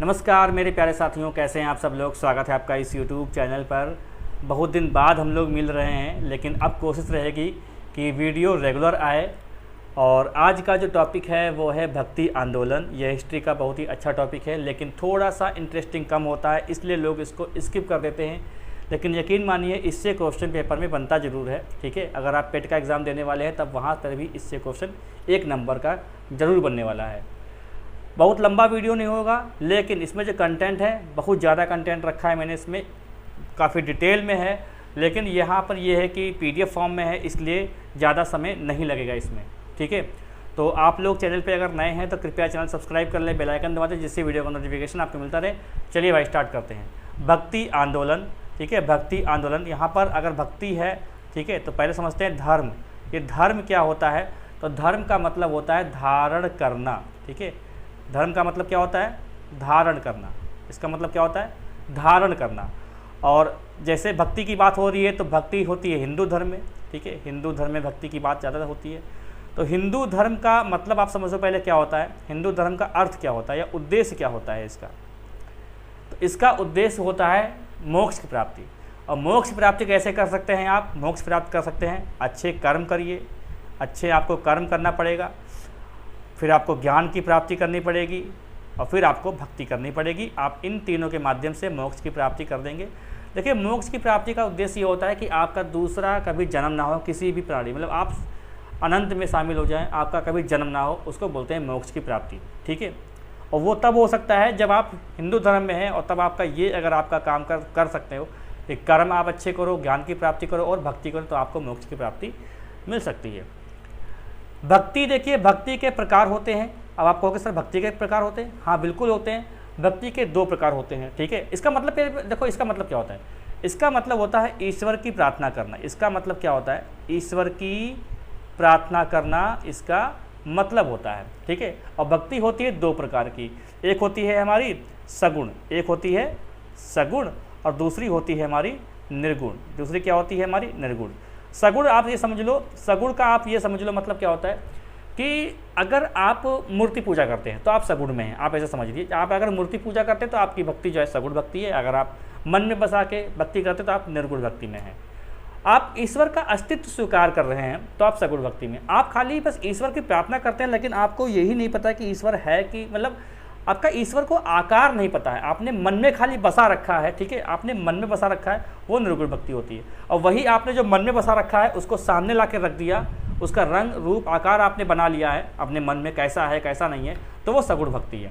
नमस्कार मेरे प्यारे साथियों, कैसे हैं आप सब लोग। स्वागत है आपका इस YouTube चैनल पर। बहुत दिन बाद हम लोग मिल रहे हैं, लेकिन अब कोशिश रहेगी कि वीडियो रेगुलर आए। और आज का जो टॉपिक है वो है भक्ति आंदोलन। यह हिस्ट्री का बहुत ही अच्छा टॉपिक है, लेकिन थोड़ा सा इंटरेस्टिंग कम होता है, इसलिए लोग इसको स्किप कर देते हैं। लेकिन यकीन मानिए इससे क्वेश्चन पेपर में बनता ज़रूर है। ठीक है, अगर आप पेट का एग्ज़ाम देने वाले हैं तब वहाँ पर भी इससे क्वेश्चन 1 नंबर का ज़रूर बनने वाला है। बहुत लंबा वीडियो नहीं होगा, लेकिन इसमें जो कंटेंट है बहुत ज़्यादा कंटेंट रखा है मैंने, इसमें काफ़ी डिटेल में है। लेकिन यहाँ पर यह है कि PDF फॉर्म में है, इसलिए ज़्यादा समय नहीं लगेगा इसमें। ठीक है, तो आप लोग चैनल पे अगर नए हैं तो कृपया चैनल सब्सक्राइब कर लें, बेल आइकन दबा दें, जिससे वीडियो का नोटिफिकेशन आपको मिलता रहे। चलिए भाई स्टार्ट करते हैं। भक्ति आंदोलन। ठीक है, भक्ति आंदोलन। यहाँ पर अगर भक्ति है, ठीक है, तो पहले समझते हैं धर्म। ये धर्म क्या होता है? तो धर्म का मतलब होता है धारण करना। ठीक है, धर्म का मतलब क्या होता है? धारण करना। इसका मतलब क्या होता है? धारण करना। और जैसे भक्ति की बात हो रही है तो भक्ति होती है हिंदू धर्म में। ठीक है, हिंदू धर्म में भक्ति की बात ज़्यादा होती है। तो हिंदू धर्म का मतलब आप समझो पहले क्या होता है, हिंदू धर्म का अर्थ क्या होता है या उद्देश्य क्या होता है इसका। तो इसका उद्देश्य होता है मोक्ष की प्राप्ति। और मोक्ष प्राप्ति कैसे कर सकते हैं आप? मोक्ष प्राप्त कर सकते हैं, अच्छे कर्म करिए, अच्छे आपको कर्म करना पड़ेगा, फिर आपको ज्ञान की प्राप्ति करनी पड़ेगी और फिर आपको भक्ति करनी पड़ेगी। आप इन तीनों के माध्यम से मोक्ष की प्राप्ति कर देंगे। देखिए, मोक्ष की प्राप्ति का उद्देश्य ये होता है कि आपका दूसरा कभी जन्म ना हो किसी भी प्राणी, मतलब आप अनंत में शामिल हो जाएं, आपका कभी जन्म ना हो, उसको बोलते हैं मोक्ष की प्राप्ति। ठीक है, और वो तब हो सकता है जब आप हिंदू धर्म में हैं, और तब आपका ये अगर आपका काम कर सकते हो, एक कर्म आप अच्छे करो, ज्ञान की प्राप्ति करो और भक्ति करो, तो आपको मोक्ष की प्राप्ति मिल सकती है। भक्ति, देखिए भक्ति के प्रकार होते हैं। अब आप कहोगे सर भक्ति के प्रकार होते हैं? हाँ बिल्कुल होते हैं। भक्ति के 2 प्रकार होते हैं। ठीक है, इसका मतलब देखो, इसका मतलब क्या होता है? इसका मतलब होता है ईश्वर की प्रार्थना करना। इसका मतलब क्या होता है? ईश्वर की प्रार्थना करना इसका मतलब होता है। ठीक है, और भक्ति होती है 2 प्रकार की। एक होती है हमारी सगुण, एक होती है सगुण, और दूसरी होती है हमारी निर्गुण। दूसरी क्या होती है? हमारी निर्गुण। सगुण आप ये समझ लो, सगुण का आप ये समझ लो मतलब क्या होता है कि अगर आप मूर्ति पूजा करते हैं तो आप सगुण में हैं। आप ऐसे समझ लीजिए, आप अगर मूर्ति पूजा करते हैं तो आपकी भक्ति जो है सगुण भक्ति है। अगर आप मन में बसा के भक्ति करते हैं तो आप निर्गुण भक्ति में हैं। आप ईश्वर का अस्तित्व स्वीकार कर रहे हैं तो आप सगुण भक्ति में। आप खाली बस ईश्वर की प्रार्थना करते हैं, लेकिन आपको यही नहीं पता कि ईश्वर है कि, मतलब आपका ईश्वर को आकार नहीं पता है, आपने मन में खाली बसा रखा है। ठीक है, आपने मन में बसा रखा है, वो निर्गुण भक्ति होती है। और वही आपने जो मन में बसा रखा है उसको सामने ला के रख दिया, उसका रंग रूप आकार आपने बना लिया है अपने मन में, कैसा है कैसा नहीं है, तो वो सगुण भक्ति है।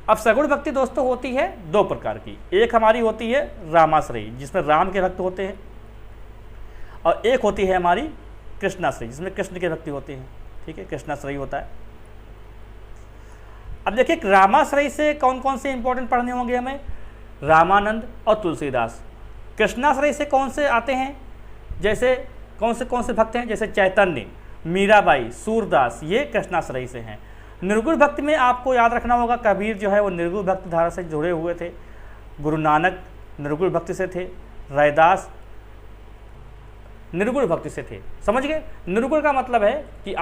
अब सगुण भक्ति दोस्तों होती है 2 प्रकार की। एक हमारी होती है रामाश्रयी, जिसमें राम के भक्त होते हैं, और एक होती है हमारी कृष्णाश्रयी, जिसमें कृष्ण के भक्ति होते हैं। ठीक है, कृष्णाश्रयी होता है। अब देखिए, रामाश्रयी से कौन कौन से इंपॉर्टेंट पढ़ने होंगे हमें? रामानंद और तुलसीदास। कृष्णाश्रयी से कौन से आते हैं? जैसे कौन से भक्त हैं? जैसे चैतन्य, मीराबाई, सूरदास, ये कृष्णाश्रयी से हैं। निर्गुण भक्ति में आपको याद रखना होगा, कबीर जो है वो निर्गुण भक्ति धारा से जुड़े हुए थे, गुरु नानक निर्गुण भक्ति से थे, रैदास निर्गुण भक्ति से थे। समझ गए? निर्गुण का मतलब है कि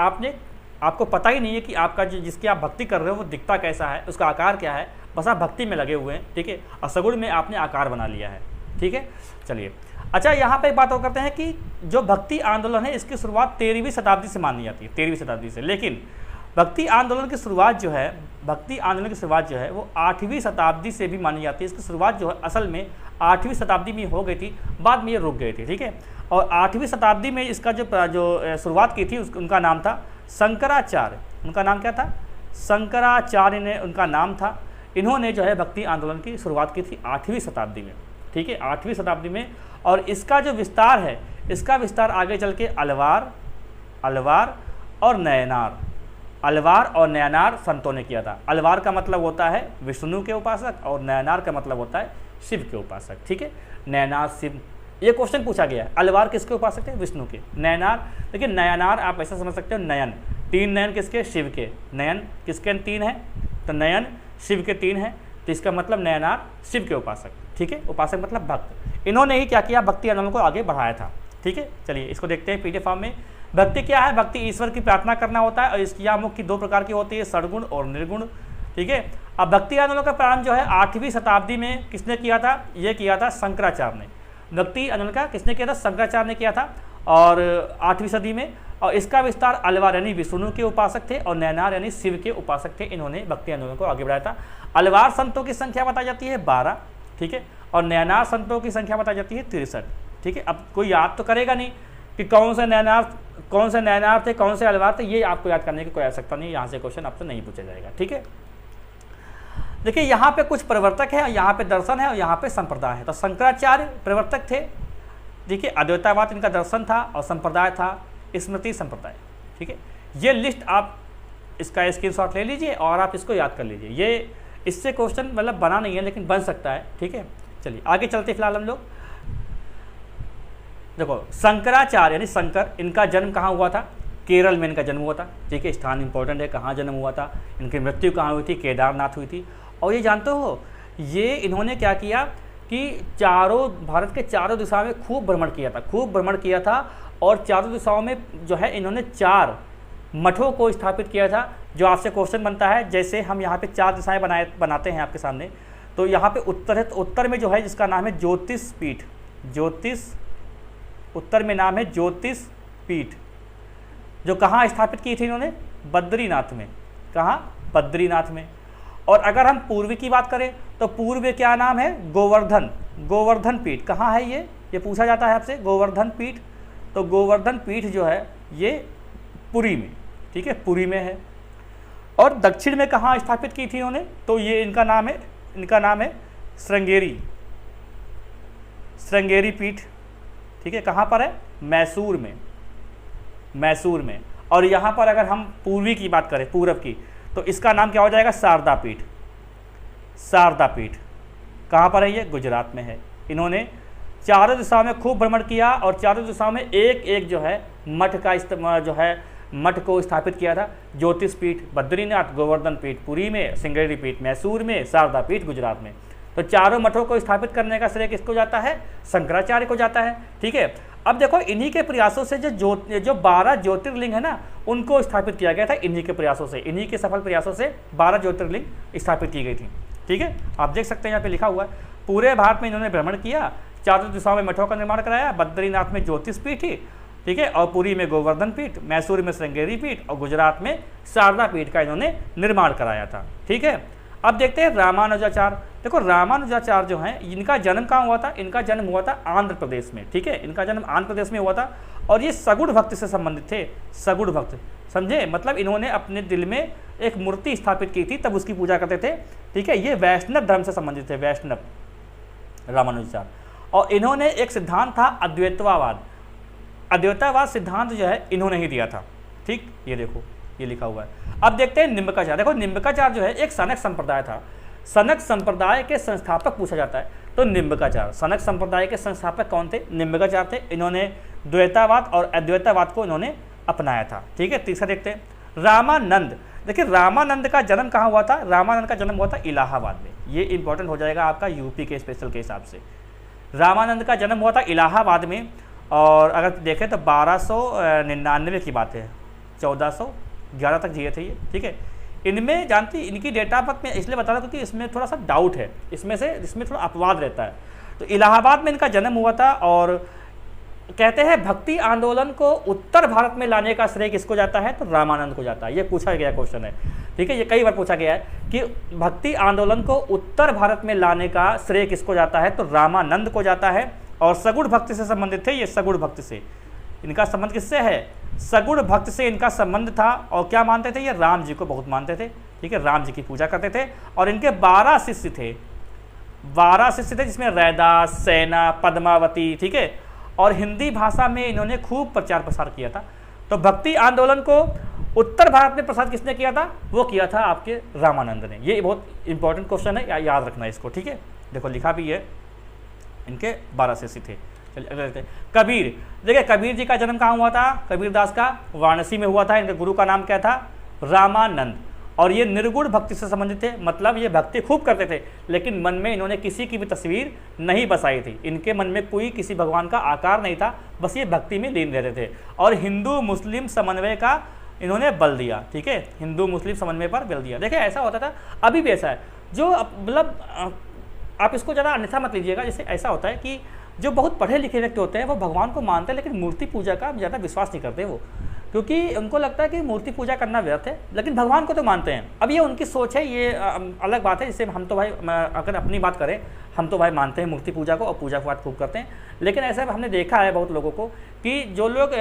आपको पता ही नहीं है कि आपका जिसकी आप भक्ति कर रहे हो वो दिखता कैसा है, उसका आकार क्या है, बस आप भक्ति में लगे हुए हैं। ठीक है, और सगुण में आपने आकार बना लिया है। ठीक है, चलिए अच्छा, यहाँ पे एक बात और करते हैं कि जो भक्ति आंदोलन है इसकी शुरुआत 13वीं शताब्दी से मानी जाती है, 13वीं शताब्दी से। लेकिन भक्ति आंदोलन की शुरुआत जो है, वो 8वीं शताब्दी से भी मानी जाती है। इसकी शुरुआत जो है असल में 8वीं शताब्दी में हो गई थी, बाद में ये रुक गए थे। ठीक है, और 8वीं शताब्दी में इसका जो शुरुआत की थी उनका नाम था शंकराचार्य। उनका नाम क्या था? शंकराचार्य ने उनका नाम था। इन्होंने जो है भक्ति आंदोलन की शुरुआत की थी 8वीं शताब्दी में। ठीक है, 8वीं शताब्दी में। और इसका जो विस्तार है, इसका विस्तार आगे चल के अलवार और नयनार, अलवार और नयनार संतों ने किया था। अलवार का मतलब होता है विष्णु के उपासक, और नयनार का मतलब होता है शिव के उपासक। ठीक है, नयनार शिव, ये क्वेश्चन पूछा गया है। अलवार किसके उपासक थे? विष्णु के। नयनार, देखिए नयनार आप ऐसा समझ सकते हो, नयन, 3 नयन किसके? शिव के। नयन किसके 3 हैं? तो नयन शिव के 3 हैं, तो इसका मतलब नयनार शिव के उपासक। ठीक है, उपासक मतलब भक्त। इन्होंने ही क्या किया? भक्ति आंदोलन को आगे बढ़ाया था। ठीक है, चलिए इसको देखते हैं PDF फॉर्म में। भक्ति क्या है? भक्ति ईश्वर की प्रार्थना करना होता है, और इसकी यह मुख्य 2 प्रकार की होती है, सद्गुण और निर्गुण। ठीक है। अब भक्ति आंदोलन का प्रारंभ जो है 8वीं शताब्दी में किसने किया था? ये किया था शंकराचार्य ने। भक्ति आंदोलन का किसने किया था? शंकराचार्य ने किया था, और 8वीं सदी में। और इसका विस्तार अलवार यानी विष्णु के उपासक थे और नैनार यानी शिव के उपासक थे, इन्होंने भक्ति आंदोलन को आगे बढ़ाया था। अलवार संतों की संख्या बताई जाती है 12, ठीक है, और नैनार संतों की संख्या बताई जाती है 63, ठीक है। अब कोई याद तो करेगा नहीं कि कौन से नैनार थे, कौन से अलवार थे, ये आपको याद करने की कोई आवश्यकता नहीं, यहाँ से क्वेश्चन आपसे नहीं पूछा जाएगा, ठीक है। देखिए यहाँ पे कुछ प्रवर्तक है, यहाँ पे दर्शन है और यहाँ पे संप्रदाय है। तो शंकराचार्य प्रवर्तक थे, देखिए अद्वैतवाद इनका दर्शन था और संप्रदाय था स्मृति संप्रदाय, ठीक है। ये लिस्ट आप इसका स्क्रीनशॉट ले लीजिए और आप इसको याद कर लीजिए। ये इससे क्वेश्चन मतलब बना नहीं है लेकिन बन सकता है, ठीक है। चलिए आगे चलते फिलहाल हम लोग। देखो शंकराचार्य यानी शंकर, इनका जन्म कहाँ हुआ था? केरल में इनका जन्म हुआ था, ठीक है। स्थान इंपॉर्टेंट है, कहाँ जन्म हुआ था, इनकी मृत्यु कहाँ हुई थी? केदारनाथ हुई थी। और ये जानते हो ये इन्होंने क्या किया कि भारत के चारों दिशाओं में खूब भ्रमण किया था, और चारों दिशाओं में जो है इन्होंने 4 मठों को स्थापित किया था। जो आपसे क्वेश्चन बनता है, जैसे हम यहाँ पे 4 दिशाएं बनाते हैं आपके सामने, तो यहाँ पे उत्तर है, तो उत्तर में जो है जिसका नाम है ज्योतिषपीठ, उत्तर में नाम है ज्योतिषपीठ, जो कहाँ स्थापित की थी इन्होंने? बद्रीनाथ में। कहाँ? बद्रीनाथ में। और अगर हम पूर्व की बात करें तो पूर्व में क्या नाम है? गोवर्धन पीठ। कहाँ है ये पूछा जाता है आपसे, गोवर्धन पीठ। तो गोवर्धन पीठ जो है ये पुरी में, ठीक है, पुरी में है। और दक्षिण में कहाँ स्थापित की थी इन्होंने? तो ये इनका नाम है श्रृंगेरी पीठ, ठीक है। कहाँ पर है? मैसूर में। और यहाँ पर अगर हम पूर्वी की बात करें, पूरब की, तो इसका नाम क्या हो जाएगा? शारदा पीठ। कहाँ पर है ये? गुजरात में है। इन्होंने चारों दिशाओं में खूब भ्रमण किया और चारों दिशाओं में एक जो है मठ को स्थापित किया था। ज्योतिष पीठ बद्रीनाथ, गोवर्धन पीठ पुरी में, श्रृंगेरी पीठ मैसूर में, शारदा पीठ गुजरात में। तो चारों मठों को स्थापित करने का श्रेय किसको जाता है? शंकराचार्य को जाता है, ठीक है। अब देखो इन्हीं के प्रयासों से जो 12 ज्योतिर्लिंग है ना, उनको स्थापित किया गया था। इन्हीं के सफल प्रयासों से 12 ज्योतिर्लिंग स्थापित की गई थी, ठीक है। आप देख सकते हैं यहाँ पे लिखा हुआ है, पूरे भारत में इन्होंने भ्रमण किया, चारों दिशाओं में मठों का निर्माण कराया। बद्रीनाथ में ज्योतिष पीठ ही, ठीक है, और पुरी में गोवर्धन पीठ, मैसूर में श्रृंगेरी पीठ और गुजरात में शारदा पीठ का इन्होंने निर्माण कराया था, ठीक है। अब देखते हैं रामानुजाचार्य। देखो रामानुजाचार्य जो हैं, इनका जन्म कहाँ हुआ था? इनका जन्म हुआ था आंध्र प्रदेश में, ठीक है। इनका जन्म आंध्र प्रदेश में हुआ था और ये सगुण भक्त से संबंधित थे। सगुण भक्त, समझे? मतलब इन्होंने अपने दिल में एक मूर्ति स्थापित की थी, तब उसकी पूजा करते थे, ठीक है। ये वैष्णव धर्म से संबंधित थे, वैष्णव रामानुजाचार्य। और इन्होंने एक सिद्धांत था अद्वैतवाद सिद्धांत जो है इन्होंने ही दिया था, ठीक। ये देखो ये लिखा हुआ है। अब देखते हैं निम्बकाचार्य। देखो निम्बकाचार्य जो है एक सनक संप्रदाय था। सनक संप्रदाय के संस्थापक पूछा जाता है तो निम्बकाचार्य। सनक संप्रदाय के संस्थापक कौन थे? निम्बकाचार्य थे। इन्होंने द्वैतावाद और अद्वैतवाद को इन्होंने अपनाया था, ठीक है। तीसरा देखते हैं रामानंद। देखिए रामानंद का जन्म कहाँ हुआ था? रामानंद का जन्म हुआ था इलाहाबाद में। ये इंपॉर्टेंट हो जाएगा आपका यूपी के स्पेशल के हिसाब से। रामानंद का जन्म हुआ था इलाहाबाद में, और अगर देखें तो 1299 की बात है, 1411 तक जिए थे ये, ठीक है। इनमें जानती इनकी डेट ऑफ बर्थ में इसलिए बता रहा हूँ क्योंकि इसमें थोड़ा सा डाउट है, इसमें थोड़ा अपवाद रहता है। तो इलाहाबाद में इनका जन्म हुआ था और कहते हैं भक्ति आंदोलन को उत्तर भारत में लाने का श्रेय किसको जाता है? तो रामानंद को जाता है। ये पूछा गया क्वेश्चन है, ठीक है। ये कई बार पूछा गया है कि भक्ति आंदोलन को उत्तर भारत में लाने का श्रेय किसको जाता है? तो रामानंद को जाता है। और सगुण भक्ति से संबंधित थे ये। सगुण भक्ति से इनका संबंध किससे है? सगुण भक्त से इनका संबंध था। और क्या मानते थे ये? राम जी को बहुत मानते थे, ठीक है। राम जी की पूजा करते थे और इनके 12 शिष्य थे, 12 शिष्य थे, जिसमें रैदास, सेना, पद्मावती, ठीक है। और हिंदी भाषा में इन्होंने खूब प्रचार प्रसार किया था। तो भक्ति आंदोलन को उत्तर भारत में प्रसार किसने किया था? वो किया था आपके रामानंद ने। ये बहुत इंपॉर्टेंट क्वेश्चन है, याद रखना इसको, ठीक है। देखो लिखा भी है, इनके 12 शिष्य थे। चलिए अगले देखते हैं कबीर। देखिए कबीर जी का जन्म कहाँ हुआ था? कबीरदास का वाराणसी में हुआ था। इनके गुरु का नाम क्या था? रामानंद। और ये निर्गुण भक्ति से संबंधित थे, मतलब ये भक्ति खूब करते थे, लेकिन मन में इन्होंने किसी की भी तस्वीर नहीं बसाई थी। इनके मन में कोई किसी भगवान का आकार नहीं था, बस ये भक्ति में लीन रहते थे। और हिंदू मुस्लिम समन्वय का इन्होंने बल दिया, ठीक है, हिंदू मुस्लिम समन्वय पर बल दिया। देखिए ऐसा होता था, अभी भी ऐसा है, जो मतलब आप इसको ज़्यादा अन्यथा मत लीजिएगा। जैसे ऐसा होता है कि जो बहुत पढ़े लिखे व्यक्ति होते हैं वो भगवान को मानते हैं, लेकिन मूर्ति पूजा का ज़्यादा विश्वास नहीं करते वो, क्योंकि उनको लगता है कि मूर्ति पूजा करना व्यर्थ है, लेकिन भगवान को तो मानते हैं। अब ये उनकी सोच है, ये अलग बात है। जैसे हम तो भाई, अगर अपनी बात करें, हम तो भाई मानते हैं मूर्ति पूजा को और पूजा पाठ खूब करते हैं, लेकिन ऐसा हमने देखा है बहुत लोगों को कि जो लोग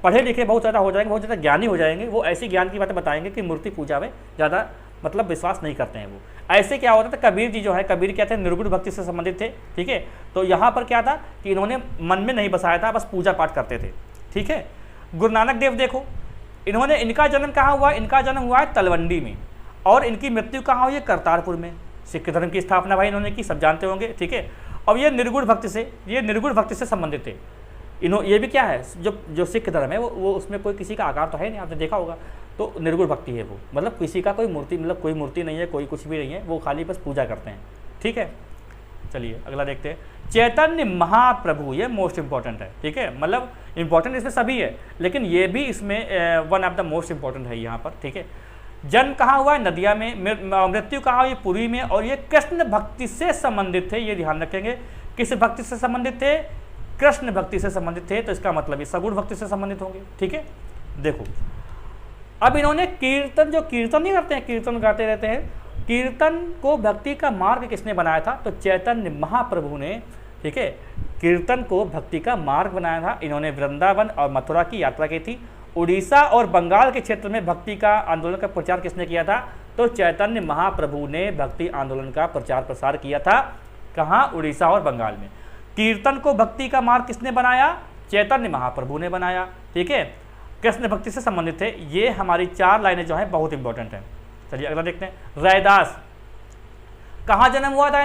पढ़े लिखे बहुत ज़्यादा हो जाएंगे, बहुत ज़्यादा ज्ञानी हो जाएंगे, वो ऐसी ज्ञान की बातें बताएंगे कि मूर्ति पूजा में ज़्यादा मतलब विश्वास नहीं करते हैं वो। ऐसे क्या होता था, कबीर जी जो है, कबीर क्या थे, निर्गुण भक्ति से संबंधित थे, ठीक है। तो यहाँ पर क्या था कि इन्होंने मन में नहीं बसाया था, बस पूजा पाठ करते थे, ठीक है। गुरु नानक देव देखो, इन्होंने, इनका जन्म कहाँ हुआ, इनका जन्म हुआ है तलवंडी में, और इनकी मृत्यु कहाँ हुई है, करतारपुर में। सिख धर्म की स्थापना भाई इन्होंने की, सब जानते होंगे, ठीक है। अब ये निर्गुण भक्ति से संबंधित थे। ये भी क्या है, जो सिख धर्म है वो उसमें कोई किसी का आकार तो है नहीं, आपने देखा होगा, तो निर्गुण भक्ति है वो, मतलब किसी का कोई मूर्ति, मतलब कोई मूर्ति नहीं है, कोई कुछ भी नहीं है, वो खाली बस पूजा करते हैं, ठीक है। चलिए अगला देखते हैं, चैतन्य महाप्रभु, ये मोस्ट इंपॉर्टेंट है, ठीक है। मतलब इंपॉर्टेंट इसमें सभी है, लेकिन ये भी इसमें one of the most important है यहाँ पर, ठीक है। जन्म कहाँ हुआ है, नदिया में, मृत्यु कहाँ हुई, पुरी में, और ये कृष्ण भक्ति से संबंधित थे, ये ध्यान रखेंगे। किस भक्ति से संबंधित थे, कृष्ण भक्ति से संबंधित थे, तो इसका मतलब ये सगुण भक्ति से संबंधित होंगे, ठीक है। देखो अब इन्होंने कीर्तन, जो कीर्तन नहीं करते हैं, कीर्तन गाते रहते हैं, कीर्तन को भक्ति का मार्ग किसने बनाया था, तो चैतन्य महाप्रभु ने, ठीक है। कीर्तन को भक्ति का मार्ग बनाया था। इन्होंने वृंदावन और मथुरा की यात्रा की थी। उड़ीसा और बंगाल के क्षेत्र में भक्ति का आंदोलन का प्रचार किसने किया था, तो चैतन्य महाप्रभु ने भक्ति आंदोलन का प्रचार प्रसार किया था। कहाँ, उड़ीसा और बंगाल में। कीर्तन को भक्ति का मार्ग किसने बनाया, चैतन्य महाप्रभु ने बनाया, ठीक है। कृष्ण भक्ति से संबंधित थे। ये हमारी 4 लाइनें जो है बहुत इंपॉर्टेंट हैं। चलिए अगला देखते हैं। रैदास, कहाँ जन्म हुआ था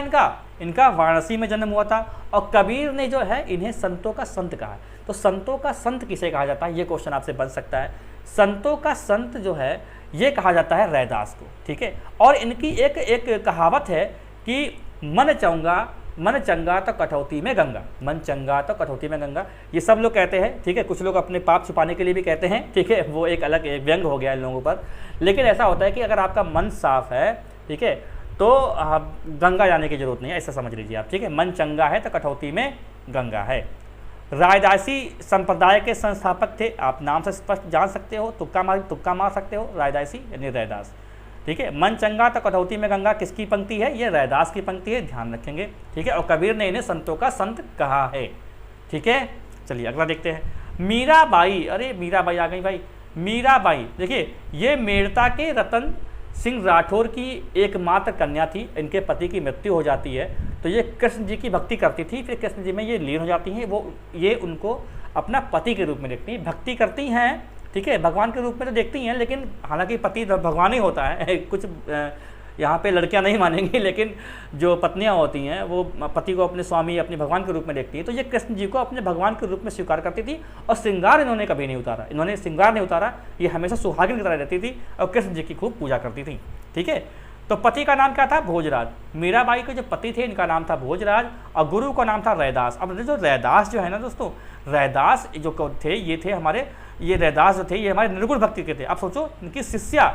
इनका वाराणसी में जन्म हुआ था, और कबीर ने जो है इन्हें संतों का संत कहा। तो संतों का संत किसे कहा जाता है, ये क्वेश्चन आपसे बन सकता है। संतों का संत जो है ये कहा जाता है रैदास को, ठीक है। और इनकी एक कहावत है कि मन चंगा तो कटौती में गंगा, मन चंगा तो कटौती में गंगा, ये सब लोग कहते हैं, ठीक है। कुछ लोग अपने पाप छुपाने के लिए भी कहते हैं, ठीक है, वो एक अलग एक व्यंग हो गया इन लोगों पर। लेकिन ऐसा होता है कि अगर आपका मन साफ है, ठीक है, तो गंगा जाने की जरूरत नहीं है, ऐसा समझ लीजिए आप, ठीक है। मन चंगा है तो कटौती में गंगा है। रायदासी संप्रदाय के संस्थापक थे, आप नाम से स्पष्ट जान सकते हो, तुक्का मार सकते हो, रायदासी यानी रैदास, ठीक है। मन चंगा तो कटौती में गंगा किसकी पंक्ति है, ये रैदास की पंक्ति है, ध्यान रखेंगे, ठीक है। और कबीर ने इन्हें संतों का संत कहा है, ठीक है। चलिए अगला देखते हैं। मीराबाई, अरे मीराबाई आ गई भाई। मीराबाई देखिए, ये मेड़ता के रतन सिंह राठौर की एकमात्र कन्या थी। इनके पति की मृत्यु हो जाती है, तो ये कृष्ण जी की भक्ति करती थी, फिर कृष्ण जी में ये लीन हो जाती हैं। ये उनको अपना पति के रूप में देखती हैं, भक्ति करती हैं, ठीक है। भगवान के रूप में तो देखती हैं, लेकिन हालांकि पति भगवान ही होता है कुछ यहाँ पे लड़कियाँ नहीं मानेंगी, लेकिन जो पत्नियाँ होती हैं वो पति को अपने स्वामी, अपने भगवान के रूप में देखती हैं। तो ये कृष्ण जी को अपने भगवान के रूप में स्वीकार करती थी, और श्रृंगार इन्होंने कभी नहीं उतारा, इन्होंने श्रृंगार नहीं उतारा, ये हमेशा सुहागिन की तरह रहती थी और कृष्ण जी की खूब पूजा करती थी, ठीक है। तो पति का नाम क्या था, भोजराज। मीराबाई के जो पति थे इनका नाम था भोजराज, और गुरु का नाम था रैदास। अब जो रैदास जो है ना दोस्तों, रैदास जो थे ये थे हमारे, ये रैदास जो थे ये हमारे निर्गुण भक्ति के थे। अब सोचो, इनकी शिष्या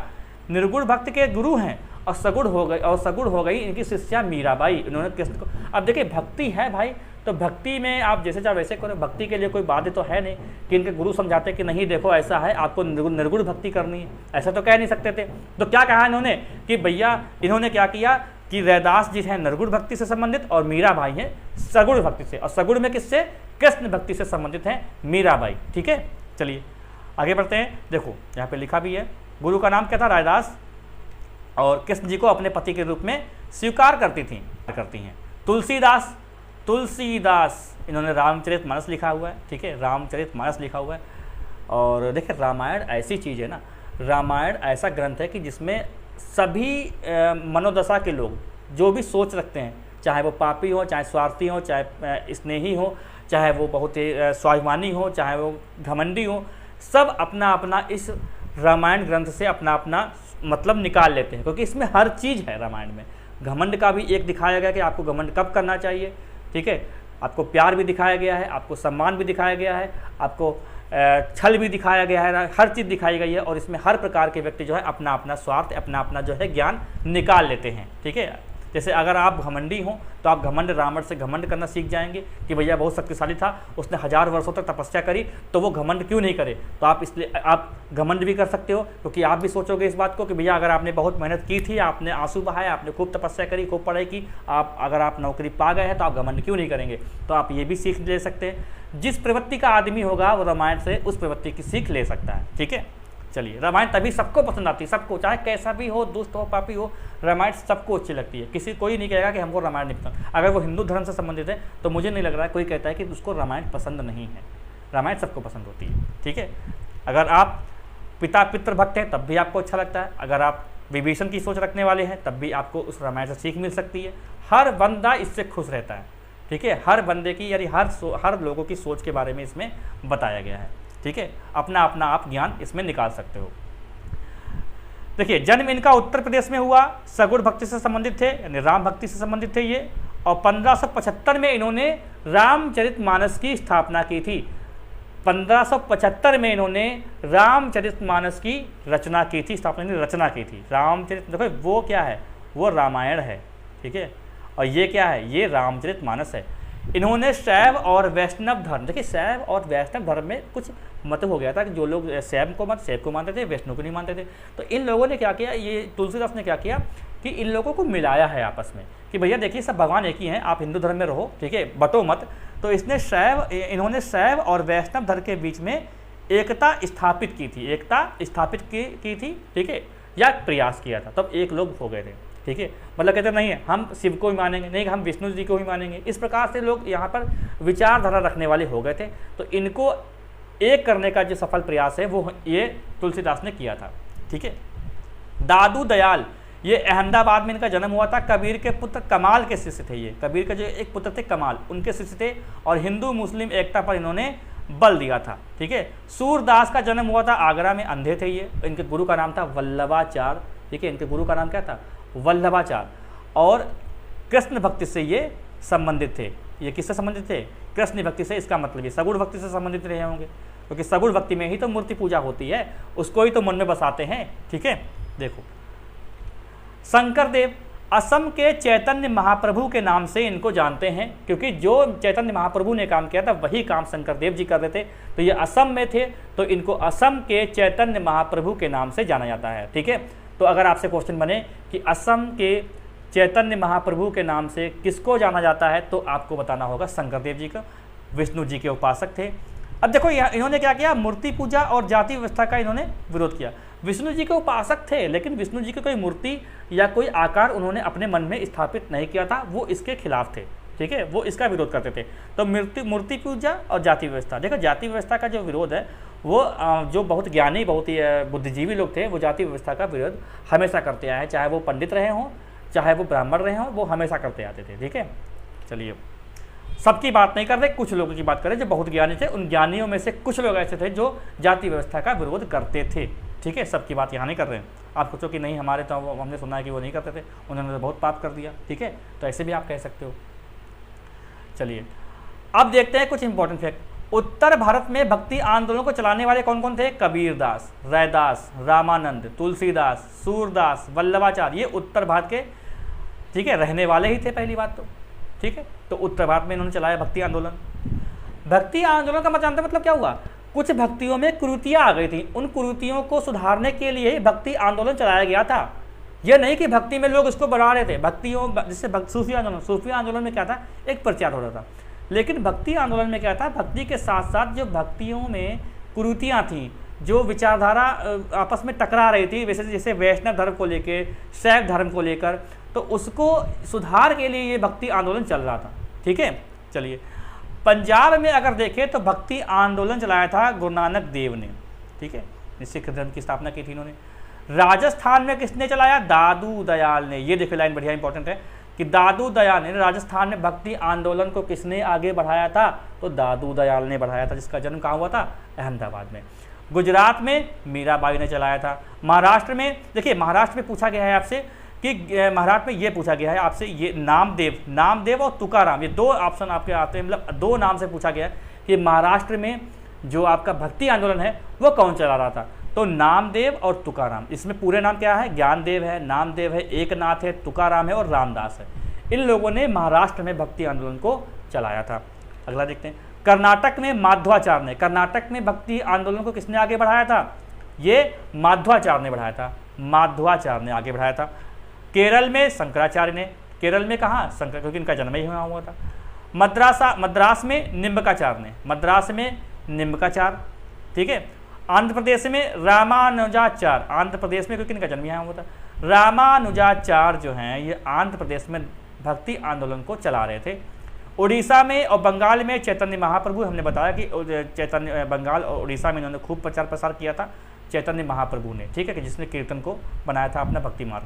निर्गुण भक्ति के गुरु हैं, और सगुण हो गई इनकी शिष्या मीराबाई। इन्होंने कृष्ण को, अब देखिए भक्ति है भाई, तो भक्ति में आप जैसे चाहे वैसे करो, भक्ति के लिए कोई बाध्य तो है नहीं कि इनके गुरु समझाते कि नहीं देखो ऐसा है, आपको निर्गुण भक्ति करनी है, ऐसा तो कह नहीं सकते थे। तो क्या कहा इन्होंने कि भैया, इन्होंने क्या किया कि रैदास जी हैं निर्गुण भक्ति से संबंधित, और मीराबाई हैं सगुण भक्ति से, और सगुण में किससे, कृष्ण भक्ति से संबंधित हैं मीराबाई, ठीक है। चलिए आगे बढ़ते हैं। देखो यहाँ पे लिखा भी है, गुरु का नाम क्या था, रैदास, और कृष्ण जी को अपने पति के रूप में स्वीकार करती हैं। तुलसीदास, इन्होंने रामचरितमानस लिखा हुआ है, ठीक है, रामचरितमानस लिखा हुआ है। और देखिए रामायण ऐसी चीज़ है ना, रामायण ऐसा ग्रंथ है कि जिसमें सभी मनोदशा के लोग जो भी सोच रखते हैं, चाहे वो पापी हो, चाहे स्वार्थी हो, चाहे स्नेही हो, चाहे वो बहुत ही स्वाभिमानी हो, चाहे वो घमंडी हो, सब अपना अपना इस रामायण ग्रंथ से अपना अपना मतलब निकाल लेते हैं, क्योंकि इसमें हर चीज़ है रामायण में। घमंड का भी एक दिखाया गया कि आपको घमंड कब करना चाहिए, ठीक है, आपको प्यार भी दिखाया गया है, आपको सम्मान भी दिखाया गया है, आपको छल भी दिखाया गया है, हर चीज़ दिखाई गई है, और इसमें हर प्रकार के व्यक्ति जो है अपना अपना स्वार्थ, अपना अपना जो है ज्ञान निकाल लेते हैं। ठीक है, जैसे अगर आप घमंडी हो तो आप घमंड, रावण से घमंड करना सीख जाएंगे कि भैया बहुत शक्तिशाली था, उसने 1000 वर्षों तक तपस्या करी, तो वो घमंड क्यों नहीं करे। तो आप इसलिए आप घमंड भी कर सकते हो, क्योंकि आप भी सोचोगे इस बात को कि भैया अगर आपने बहुत मेहनत की थी, आपने आंसू बहाए, आपने खूब तपस्या करी, खूब पढ़ाई की, अगर आप नौकरी पा गए हैं तो आप घमंड क्यों नहीं करेंगे। तो आप ये भी सीख ले सकते हैं। जिस प्रवृत्ति का आदमी होगा वो रामायण से उस प्रवृत्ति की सीख ले सकता है। ठीक है, चलिए, रामायण तभी सबको पसंद आती है, सबको, चाहे कैसा भी हो, दुष्ट हो, पापी हो, रामायण सबको अच्छी लगती है। किसी कोई नहीं कहेगा कि हमको रामायण नहीं पसंद। अगर वो हिंदू धर्म से संबंधित है तो मुझे नहीं लग रहा है कोई कहता है कि उसको रामायण पसंद नहीं है। रामायण सबको पसंद होती है। ठीक है, अगर आप पिता पितृभक्त हैं तब भी आपको अच्छा लगता है, अगर आप विभीषण की सोच रखने वाले हैं तब भी आपको उस रामायण से सीख मिल सकती है। हर बंदा इससे खुश रहता है। ठीक है, हर बंदे की यानी हर लोगों की सोच के बारे में इसमें बताया गया है। ठीक है, अपना अपना आप ज्ञान इसमें निकाल सकते हो। देखिए, जन्म इनका उत्तर प्रदेश में हुआ, सगुण भक्ति से संबंधित थे, यानी राम भक्ति से संबंधित थे ये, और 1575 में इन्होंने रामचरितमानस की स्थापना की थी। 1575 में इन्होंने रामचरितमानस की रचना की थी, रचना की थी। रामचरित देखो वो क्या है, वो रामायण है। ठीक है, और ये क्या है, ये रामचरितमानस है। इन्होंने शैव और वैष्णव धर्म, देखिए शैव और वैष्णव धर्म में कुछ मत हो गया था कि जो लोग शैव को मानते थे, वैष्णव को नहीं मानते थे। तो इन लोगों ने क्या किया, ये तुलसीदास ने क्या किया कि इन लोगों को मिलाया है आपस में कि भैया देखिए सब भगवान एक ही हैं, आप हिंदू धर्म में रहो, ठीक है, बटो मत। तो इन्होंने शैव और वैष्णव धर्म के बीच में एकता स्थापित की थी, ठीक है, या प्रयास किया था, तब एक लोग हो गए थे। ठीक है, मतलब कहते नहीं है हम शिव को ही मानेंगे, नहीं हम विष्णु जी को ही मानेंगे। इस प्रकार से लोग यहाँ पर विचारधारा रखने वाले हो गए थे। तो इनको एक करने का जो सफल प्रयास है वो ये तुलसीदास ने किया था। ठीक है, दादू दयाल, ये अहमदाबाद में इनका जन्म हुआ था। कबीर के पुत्र कमाल के शिष्य थे। ये कबीर के जो एक पुत्र थे कमाल, उनके शिष्य थे, और हिंदू मुस्लिम एकता पर इन्होंने बल दिया था। ठीक है, सूरदास का जन्म हुआ था आगरा में, अंधे थे ये। इनके गुरु का नाम था वल्लभाचार्य। ठीक है, इनके गुरु का नाम क्या था, वल्लभाचार्य। और कृष्ण भक्ति से ये संबंधित थे। ये किससे संबंधित थे, कृष्ण भक्ति से। इसका मतलब ये सगुण भक्ति से संबंधित रहे होंगे, क्योंकि सगुण भक्ति में ही तो मूर्ति पूजा होती है, उसको ही तो मन में बसाते हैं। ठीक है, देखो शंकरदेव असम के चैतन्य महाप्रभु के नाम से इनको जानते हैं, क्योंकि जो चैतन्य महाप्रभु ने काम किया था वही काम शंकरदेव जी कर रहे थे। तो ये असम में थे, तो इनको असम के चैतन्य महाप्रभु के नाम से जाना जाता है। ठीक है, तो अगर आपसे क्वेश्चन बने कि असम के चैतन्य महाप्रभु के नाम से किसको जाना जाता है, तो आपको बताना होगा शंकरदेव जी को, विष्णु जी के उपासक थे। अब देखो इन्होंने क्या किया, मूर्ति पूजा और जाति व्यवस्था का इन्होंने विरोध किया। विष्णु जी के उपासक थे, लेकिन विष्णु जी की कोई मूर्ति या कोई आकार उन्होंने अपने मन में स्थापित नहीं किया था, वो इसके खिलाफ थे। ठीक है, वो इसका विरोध करते थे। तो मूर्ति पूजा और जाति व्यवस्था, देखो जाति व्यवस्था का जो विरोध है वो जो बहुत ज्ञानी, बहुत ही बुद्धिजीवी लोग थे, वो जाति व्यवस्था का विरोध हमेशा करते आए हैं, चाहे वो पंडित रहे हों, चाहे वो ब्राह्मण रहे हों, वो हमेशा करते आते थे। ठीक है, चलिए सबकी बात नहीं कर रहे, कुछ लोगों की बात करें जो बहुत ज्ञानी थे। उन ज्ञानियों में से कुछ लोग ऐसे थे जो जाति व्यवस्था का विरोध करते थे। ठीक है, सबकी बात यहाँ नहीं कर रहे हैं। आप सोचो कि नहीं हमारे तो हमने सुना है कि वो नहीं करते थे, उन्होंने तो बहुत पाप कर दिया। ठीक है, तो ऐसे भी आप कह सकते हो। चलिए अब देखते हैं कुछ इंपॉर्टेंट फैक्ट। उत्तर भारत में भक्ति आंदोलन को चलाने वाले कौन कौन थे, कबीरदास, रैदास, रामानंद, तुलसीदास, सूरदास, वल्लभाचार्य, ये उत्तर भारत के, ठीक है, रहने वाले ही थे पहली बात तो। ठीक है, तो उत्तर भारत में इन्होंने चलाया भक्ति आंदोलन। भक्ति आंदोलन का मतलब क्या हुआ, कुछ भक्तियों में कुरीतियां आ गई थी, उन कुरीतियों को सुधारने के लिए भक्ति आंदोलन चलाया गया था। यह नहीं कि भक्ति में लोग इसको बढ़ा रहे थे। भक्तियों जैसे सूफी आंदोलन में क्या था, एक प्रचार हो रहा था, लेकिन भक्ति आंदोलन में क्या था, भक्ति के साथ साथ जो भक्तियों में कुरीतियां थी, जो विचारधारा आपस में टकरा रही थी, वैसे जैसे वैष्णव धर्म को लेकर, शैव धर्म को लेकर, तो उसको सुधार के लिए ये भक्ति आंदोलन चल रहा था। ठीक है, चलिए पंजाब में अगर देखें तो भक्ति आंदोलन चलाया था गुरु नानक देव ने। ठीक है, सिख धर्म की स्थापना की थी इन्होंने। राजस्थान में किसने चलाया, दादू दयाल ने। ये देखिए लाइन बढ़िया इंपॉर्टेंट है कि दादू दयाल ने, राजस्थान में भक्ति आंदोलन को किसने आगे बढ़ाया था, तो दादू दयाल ने बढ़ाया था, जिसका जन्म कहाँ हुआ था, अहमदाबाद में। गुजरात में मीराबाई ने चलाया था। महाराष्ट्र में देखिए, महाराष्ट्र में पूछा गया है आपसे कि महाराष्ट्र में ये पूछा गया है आपसे, ये नामदेव और तुकाराम, ये दो ऑप्शन आपके आते हैं, मतलब दो नाम से पूछा गया है कि महाराष्ट्र में जो आपका भक्ति आंदोलन है वो कौन चला रहा था? तो नामदेव और तुकाराम। इसमें पूरे नाम क्या है? ज्ञानदेव है, नामदेव है, एकनाथ है, तुकाराम है और रामदास है। इन लोगों ने महाराष्ट्र में भक्ति आंदोलन को चलाया था। अगला देखते हैं, कर्नाटक में माधवाचार्य ने। कर्नाटक में भक्ति आंदोलन को किसने आगे बढ़ाया था? ये माधवाचार्य ने बढ़ाया था, माधवाचार्य ने आगे बढ़ाया था। केरल में शंकराचार्य ने। केरल में कहाँ? शंकर, क्योंकि इनका जन्म ही हुआ था। मद्रास में निम्बकाचार्य ने, मद्रास में निम्बकाचार्य, ठीक है। आंध्र प्रदेश में रामानुजाचार्य, आंध्र प्रदेश में, क्योंकि इनका जन्म यहाँ हुआ था। रामानुजाचार्य जो हैं ये आंध्र प्रदेश में भक्ति आंदोलन को चला रहे थे। उड़ीसा में और बंगाल में चैतन्य महाप्रभु, हमने बताया कि चैतन्य बंगाल और उड़ीसा में इन्होंने खूब प्रचार प्रसार किया था चैतन्य महाप्रभु ने, ठीक है, कि जिसने कीर्तन को बनाया था अपना भक्ति मार्ग।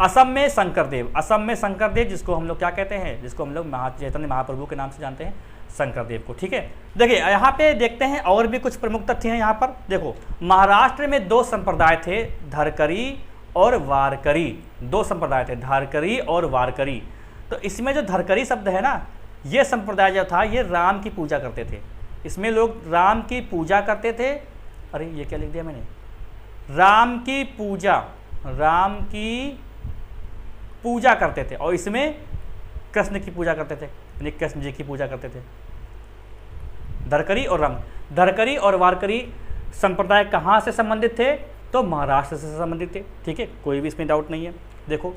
असम में शंकरदेव, असम में शंकरदेव जिसको हम लोग क्या कहते हैं? जिसको हम लोग चैतन्य महाप्रभु के नाम से जानते हैं, शंकरदेव को, ठीक है। देखिए यहाँ पे देखते हैं और भी कुछ प्रमुख तथ्य हैं यहाँ पर। देखो, महाराष्ट्र में दो संप्रदाय थे, धरकरी और वारकरी। दो संप्रदाय थे, धरकरी और वारकरी। तो इसमें जो धरकरी शब्द है ना, ये संप्रदाय जो था ये राम की पूजा करते थे। इसमें लोग राम की पूजा करते थे। अरे ये क्या लिख दिया मैंने? राम की पूजा, राम की पूजा करते थे। और इसमें कृष्ण की पूजा करते थे, यानी कृष्ण जी की पूजा करते थे। धरकरी और राम, धरकरी और वारकरी संप्रदाय कहाँ से संबंधित थे? तो महाराष्ट्र से संबंधित थे, ठीक है, कोई भी इसमें डाउट नहीं है। देखो,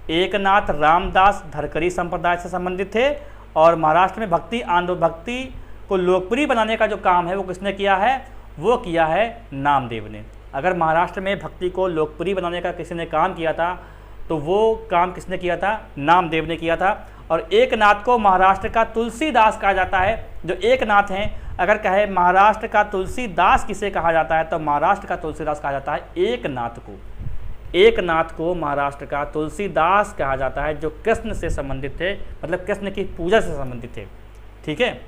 एकनाथ रामदास धरकरी संप्रदाय से संबंधित थे और महाराष्ट्र में भक्ति को लोकप्रिय बनाने का जो काम है वो किसने किया है? वो किया है नामदेव ने। अगर महाराष्ट्र में भक्ति को लोकप्रिय बनाने का किसी ने काम किया था तो वो काम किसने किया था? नामदेव ने किया था। और एकनाथ को महाराष्ट्र का तुलसीदास कहा जाता है। जो एकनाथ हैं, अगर कहे महाराष्ट्र का तुलसीदास किसे कहा जाता है तो महाराष्ट्र का तुलसीदास कहा जाता है एकनाथ को। एकनाथ को महाराष्ट्र का तुलसीदास कहा जाता है, जो कृष्ण से संबंधित थे, मतलब कृष्ण की पूजा से संबंधित थे, ठीक है।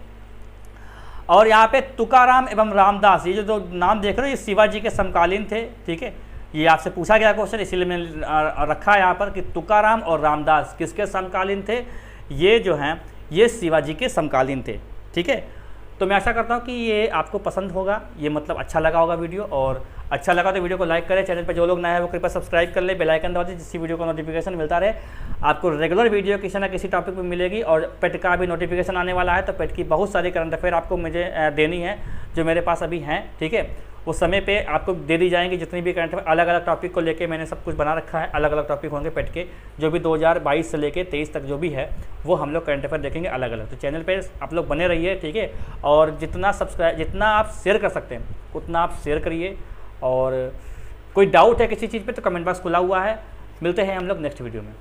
और यहाँ पे तुकाराम एवं रामदास, ये जो नाम देख रहे हो ये शिवाजी के समकालीन थे, ठीक है। ये आपसे पूछा गया क्वेश्चन, इसीलिए मैंने रखा है यहाँ पर कि तुकाराम और रामदास किसके समकालीन थे? ये जो हैं ये शिवाजी के समकालीन थे, ठीक है। तो मैं आशा करता हूँ कि ये आपको पसंद होगा, ये मतलब अच्छा लगा होगा वीडियो। और अच्छा लगा तो वीडियो को लाइक करें, चैनल पर जो लोग नए हैं वो कृपया सब्सक्राइब कर ले, बेल आइकन दबा दें, जिससे वीडियो का नोटिफिकेशन मिलता रहे। आपको रेगुलर वीडियो किसी ना किसी टॉपिक पर मिलेगी। और पेट का भी नोटिफिकेशन आने वाला है, तो पेट की बहुत सारी करंट अफेयर आपको मुझे देनी है, जो मेरे पास अभी हैं, ठीक है। उस समय पे आपको दे दी जाएंगी जितनी भी करंट अफेयर, अलग अलग टॉपिक को लेके मैंने सब कुछ बना रखा है। अलग अलग टॉपिक होंगे पेट के, जो भी 2022 से लेके 23 तक जो भी है वो हम लोग करंट अफेयर देखेंगे अलग अलग। तो चैनल पे आप लोग बने रहिए, ठीक है। और जितना आप शेयर कर सकते हैं उतना आप शेयर करिए। और कोई डाउट है किसी चीज़ पे तो कमेंट बॉक्स खुला हुआ है। मिलते हैं हम लोग नेक्स्ट वीडियो में।